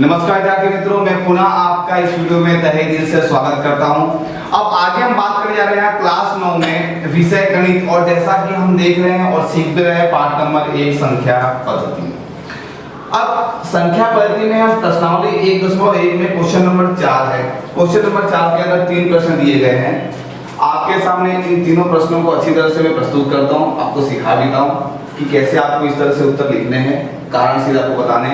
नमस्कार विद्यार्थी मित्रों, मैं पुनः आपका इस वीडियो में तहे दिल से स्वागत करता हूं। अब आगे हम बात करने जा रहे हैं क्लास 9 में विषय गणित, और जैसा कि हम देख रहे हैं और सीख भी रहे हैं पाठ नंबर 1 संख्या पद्धति। अब संख्या पद्धति में हम प्रश्नावली 1.1 में क्वेश्चन नंबर 4 है। क्वेश्चन नंबर 4 के अंदर 3 प्रश्न दिए गए हैं। आपके सामने इन तीनों प्रश्नों को अच्छी तरह से मैं प्रस्तुत करता हूँ, आपको सिखा देता हूँ कि कैसे आपको इस तरह से उत्तर लिखने हैं, कारण सीधे आपको बताने।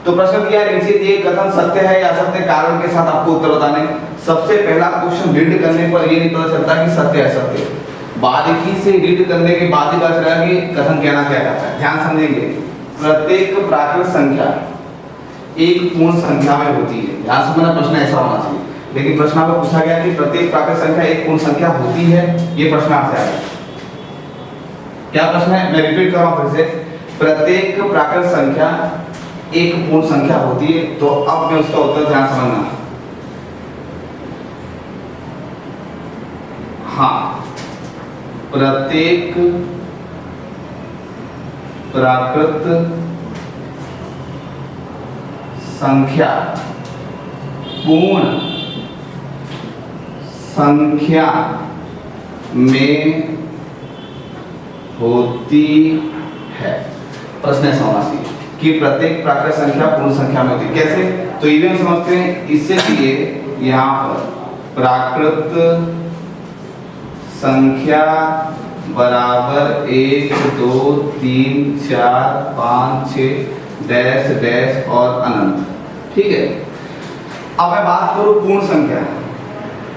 तो प्रश्न दिया है, नीचे दिए कथन सत्य है या असत्य, कारण के साथ आपको उत्तर बताने। सबसे पहला क्वेश्चन रीड करने पर ये नहीं पता चलता कि सत्य है असत्य, बारीकी से रीड करने के बाद ही पता चलेगा कि कथन कहना क्या चाहता है। ध्यान समझेंगे, प्रत्येक प्राकृत संख्या एक पूर्ण संख्या में होती है। ध्यान समझना, प्रश्न ऐसा होना चाहिए। लेकिन प्रश्न आपको पूछा गया कि प्रत्येक प्राकृत संख्या एक पूर्ण संख्या होती है, ये प्रश्न आपसे आया। क्या प्रश्न है, मैं रिपीट कर रहा हूं फिर से। प्रत्येक प्राकृत संख्या एक पूर्ण संख्या होती है, तो अब मैं उसका उत्तर ध्यान समझना। हाँ, प्रत्येक प्राकृत संख्या पूर्ण संख्या में होती है। प्रश्न ऐसा होना चाहिए कि प्रत्येक प्राकृत संख्या पूर्ण संख्या में होती है। कैसे, तो ये भी हम समझते हैं। इससे लिए यहाँ पर प्राकृत संख्या बराबर 1 2 3 4 5 6 डैश डैश और अनंत। ठीक है, अब मैं बात करूं पूर्ण संख्या,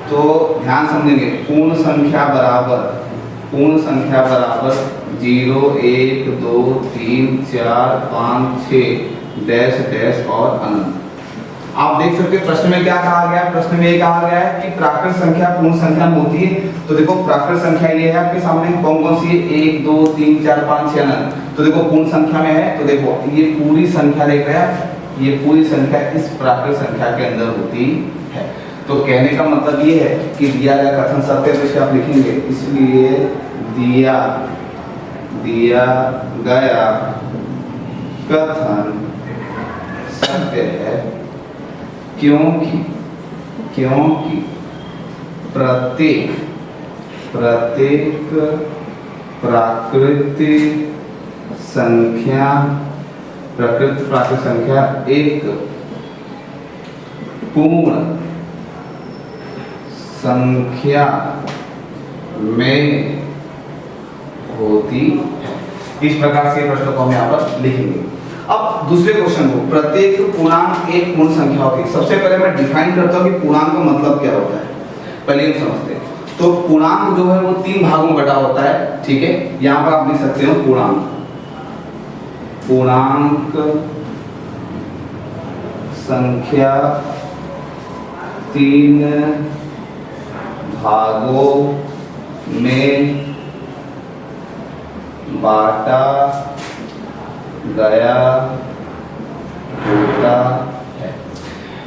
तो ध्यान समझेंगे। पूर्ण संख्या बराबर 0 1 2 3 4 5 6 डैश डैश और अनंत। आप देख सकते हैं प्रश्न में क्या कहा गया है। प्रश्न में ये कहा गया है कि प्राकृत संख्या पूर्ण संख्या में होती है। तो देखो प्राकृत संख्या ये है आपके सामने, कौन कौन सी है, 1 2 3 4 5 6 अनंत। तो देखो पूर्ण संख्या में है, तो देखो ये पूरी संख्या देख रहे हैं, ये पूरी संख्या इस प्राकृत संख्या के अंदर होती है। तो कहने का मतलब ये है कि दिया गया कथन सत्य है, तो आप लिखेंगे इसलिए दिया गया कथन सत्य है, क्योंकि प्रत्येक प्राकृत संख्या एक पूर्ण संख्या में होती है। इस प्रकार से प्रश्न को हम यहाँ पर लिखेंगे। अब दूसरे क्वेश्चन को, प्रत्येक पूर्णांक एक पूर्ण संख्या होती है। सबसे पहले मैं डिफाइन करता हूँ कि पूर्णांक का मतलब क्या होता है, पहले हम समझते हैं। तो पूर्णांक जो है वो 3 भागों में बटा होता है। ठीक है, यहाँ पर आप लिख सकते हो पूर्णांक संख्या 3 भागों में बांटा गया होता है।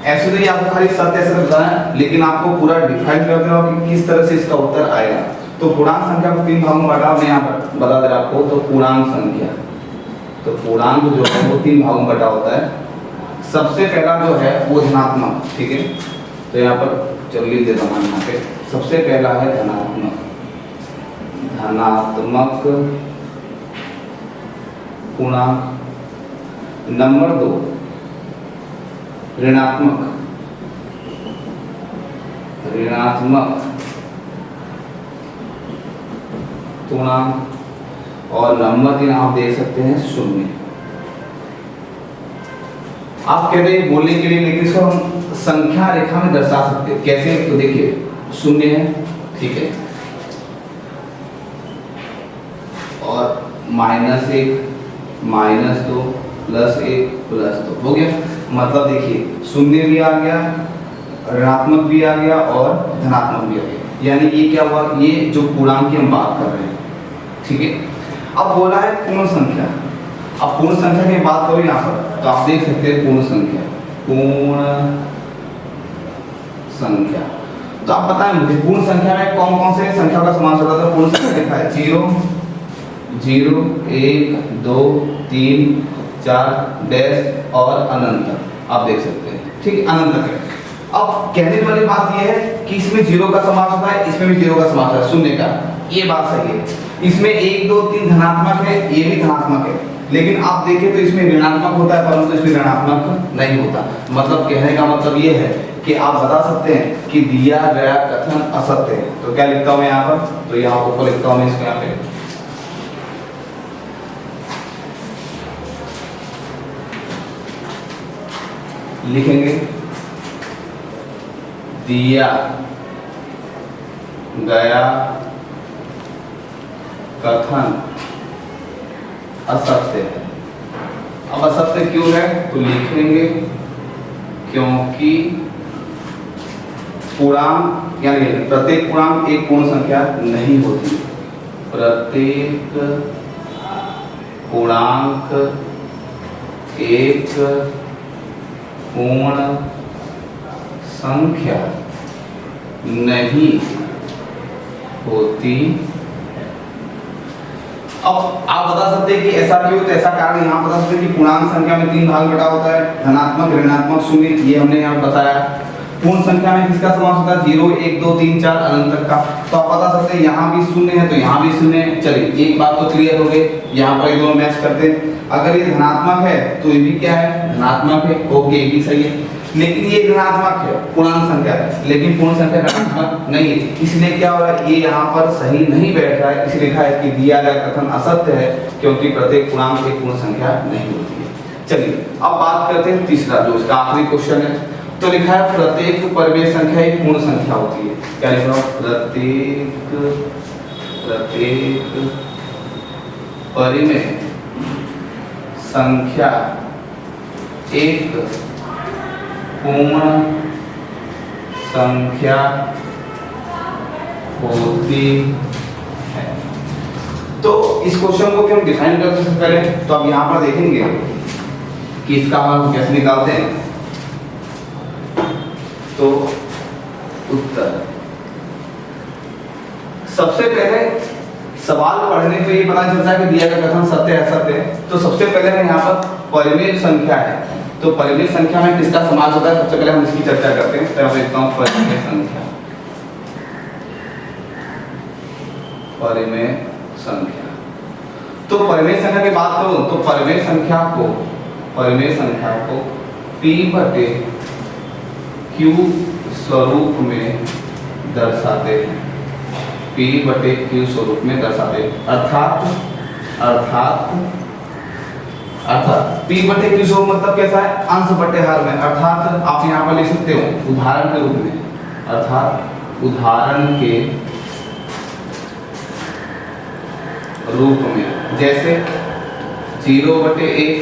ऐसे तो आपको खाली सत्य ऐसे बताना है, लेकिन आपको पूरा डिफाइन कर देना कि किस तरह से इसका उत्तर आएगा। तो पूर्णांक संख्या को 3 भागों में बांटा, मैं यहाँ पर बता दे रहा आपको। तो पूर्णांक संख्या, तो पूर्णांक जो है वो 3 भागों में बटा होता है। सबसे पहला जो है वो धनात्मक। ठीक है, तो यहाँ पर चल लीजिए हमारे यहाँ पे सबसे पहला है धनात्मक पूर्णांक। नंबर 2 ऋणात्मक पूर्णांक, और नंबर 3 आप देख सकते हैं शून्य। आप कहते हैं बोलने के लिए, लेकिन इसको हम संख्या रेखा में दर्शा सकते हैं। कैसे, तो देखिए शून्य है, ठीक है, और -1 -2 +1 +2 हो गया। मतलब देखिए शून्य भी आ गया, ऋणात्मक भी आ गया और धनात्मक भी आ गया। यानी ये क्या हुआ, ये जो पूर्णांक की हम बात कर रहे हैं। ठीक है, अब बोला है पूर्ण संख्या। अब पूर्ण संख्या की बात करो यहाँ पर, तो आप देख सकते हैं पूर्ण संख्या। तो आप बताएं मुझे पूर्ण संख्या में कौन कौन से संख्या का समास होता है। पूर्ण संख्या लिखा है 0 0 1 2 3 4 डैश और अनंत। आप देख सकते हैं, ठीक है, अनंत तक है। अब कहने वाली बात यह है कि इसमें जीरो का समास होता है, इसमें भी जीरो का समास होता है, शून्य का, ये बात सही है। इसमें 1 2 3 धनात्मक है, ये भी धनात्मक है, लेकिन आप देखें तो इसमें ऋणात्मक होता है, परंतु इसमें ऋणात्मक नहीं होता। मतलब कहने का मतलब ये है कि आप बता सकते हैं कि दिया गया कथन असत्य है। तो क्या लिखता हूं मैं यहाँ पर, तो यहाँ ऊपर लिखता हूं मैं इसको, यहाँ पे लिखेंगे दिया गया कथन असत्य है। अब असत्य क्यों है, तो लिखेंगे क्योंकि पूर्णांक यानी प्रत्येक पूर्णांक एक पूर्ण संख्या नहीं होती। प्रत्येक पूर्णांक एक पूर्ण संख्या नहीं होती। अब आप बता सकते हैं कि ऐसा क्यों, तो ऐसा कारण यहाँ बता सकते हैं कि पूर्णांक संख्या में 3 भाग बटा होता है, धनात्मक, ऋणात्मक, शून्य, ये हमने यहाँ बताया। पूर्ण संख्या में किसका समास होता है, 0 1 2 3 4 अनंत तक का। तो आप बता सकते हैं यहाँ भी शून्य है तो यहाँ भी शून्य है। चलिए एक बात तो क्लियर हो गई, यहाँ पर ये दोनों मैच करते हैं। अगर ये धनात्मक है तो ये भी क्या है, धनात्मक है, ओके ये भी सही है। लेकिन ये ऋणात्मक है, पूर्णांक संख्या है, लेकिन पूर्ण संख्या ऋणात्मक नहीं है, इसलिए क्या हो रहा है, ये यहाँ पर सही नहीं बैठ रहा है। इसलिए लिखा है कि दिया गया कथन असत्य है क्योंकि प्रत्येक पूर्णांक एक पूर्ण संख्या नहीं होती है। चलिए अब बात करते हैं तीसरा, जो इसका आखिरी क्वेश्चन है। तो लिखा है प्रत्येक परिमेय संख्या एक पूर्ण संख्या होती है। क्या लिखा है, प्रत्येक परिमेय संख्या एक पूर्ण संख्या होती है। तो इस क्वेश्चन को क्यों डिफाइन करते हैं पहले, तो अब यहाँ पर देखेंगे कि इसका हम कैसे निकालते हैं। तो उत्तर सबसे पहले सवाल पढ़ने पे ये पता चलता है कि दिया गया कथन सत्य है असत्य है। तो सबसे पहले मैं यहाँ पर परिमेय संख्या है, तो परिमेय संख्या में किसका समास होता है, सबसे पहले हम इसकी चर्चा करते हैं। तो मैं लिखता हूं परिमेय संख्या, परिमेय संख्या। तो परिमेय संख्या की बात करूं तो परिमेय संख्या को p बटे q स्वरूप में दर्शाते हैं, p बटे q स्वरूप में दर्शाते हैं। अर्थात p बटे q स्वरूप मतलब कैसा है, अंश बटे हर में। अर्थात आप यहाँ पर लिख सकते हो उदाहरण के रूप में, अर्थात उदाहरण के रूप में, जैसे 0 बटे 1,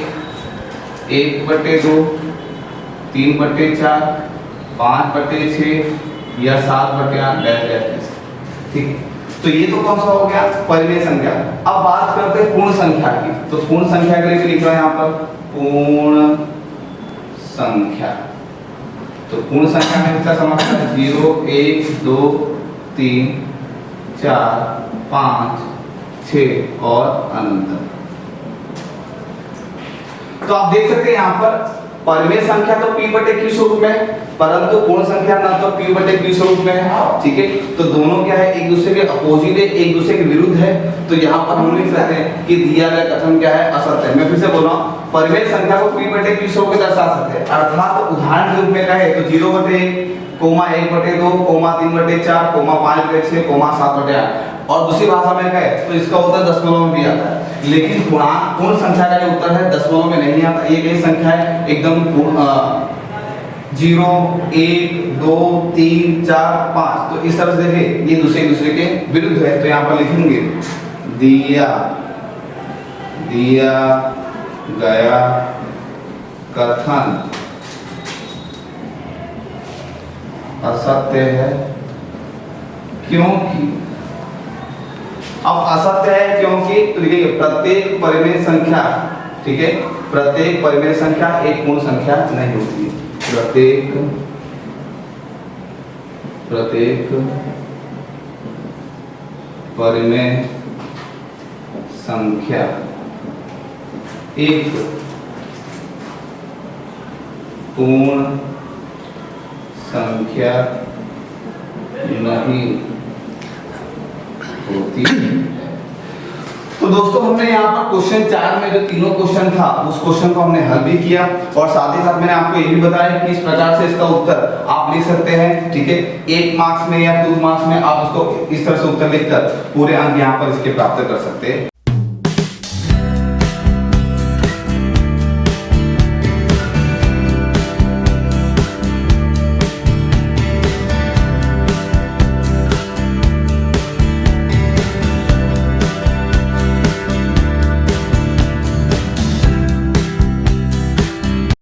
1 बटे 2, 3 बटे 4, 5 बटे 6 या 7 बटे 8 डैश। ठीक है, तो ये तो कौन सा हो गया, परिमेय संख्या। अब बात करते हैं पूर्ण संख्या की। तो पूर्ण संख्या के लिए लिख रहा है यहाँ पर पूर्ण संख्या। तो पूर्ण संख्या में किसका समास है, 0 1 2 3 4 5 6 और अनंत। तो आप देख सकते हैं यहाँ पर परिमेय संख्या तो p बटे q स्वरूप में, परंतु पूर्ण संख्या ना तो p बटे q स्वरूप में है। ठीक है, तो दोनों क्या है, एक दूसरे के अपोजिट है, एक दूसरे के विरुद्ध है। तो यहाँ पर हम लिख सकते हैं कि दिया गया कथन क्या है, असत्य है। मैं फिर से बोल रहा हूँ, परिमेय संख्या को p बटे q स्वरूप में दर्शा सकते हैं। अर्थात उदाहरण के रूप में कहे तो 0 बटे 1 बटे 2, 3 बटे 4, 5 बटे 6, 7 बटे 8। और दूसरी भाषा में कहे तो इसका उत्तर दशमलव में भी आता है। लेकिन पूर्ण संख्या का जो उत्तर है दशमलव में नहीं आता। एक ही संख्या है एकदम 0 1 2 3 4 5। तो इस तरह से देखिए ये दूसरे के विरुद्ध है। तो यहाँ पर लिखेंगे दिया गया कथन असत्य है क्योंकि, अब असत्य है क्योंकि, तो देखिए प्रत्येक परिमेय संख्या, ठीक है, प्रत्येक परिमेय संख्या एक पूर्ण संख्या नहीं होती है। प्रत्येक परिमेय संख्या एक पूर्ण संख्या नहीं होती। तो दोस्तों हमने यहाँ पर क्वेश्चन 4 में जो तीनों क्वेश्चन था उस क्वेश्चन को हमने हल भी किया और साथ ही साथ मैंने आपको ये भी बताया कि इस प्रकार से इसका उत्तर आप लिख सकते हैं, ठीक है। 1 मार्क्स में या 2 मार्क्स में आप उसको इस तरह से उत्तर लिखकर पूरे अंक यहाँ पर इसके प्राप्त कर सकते हैं।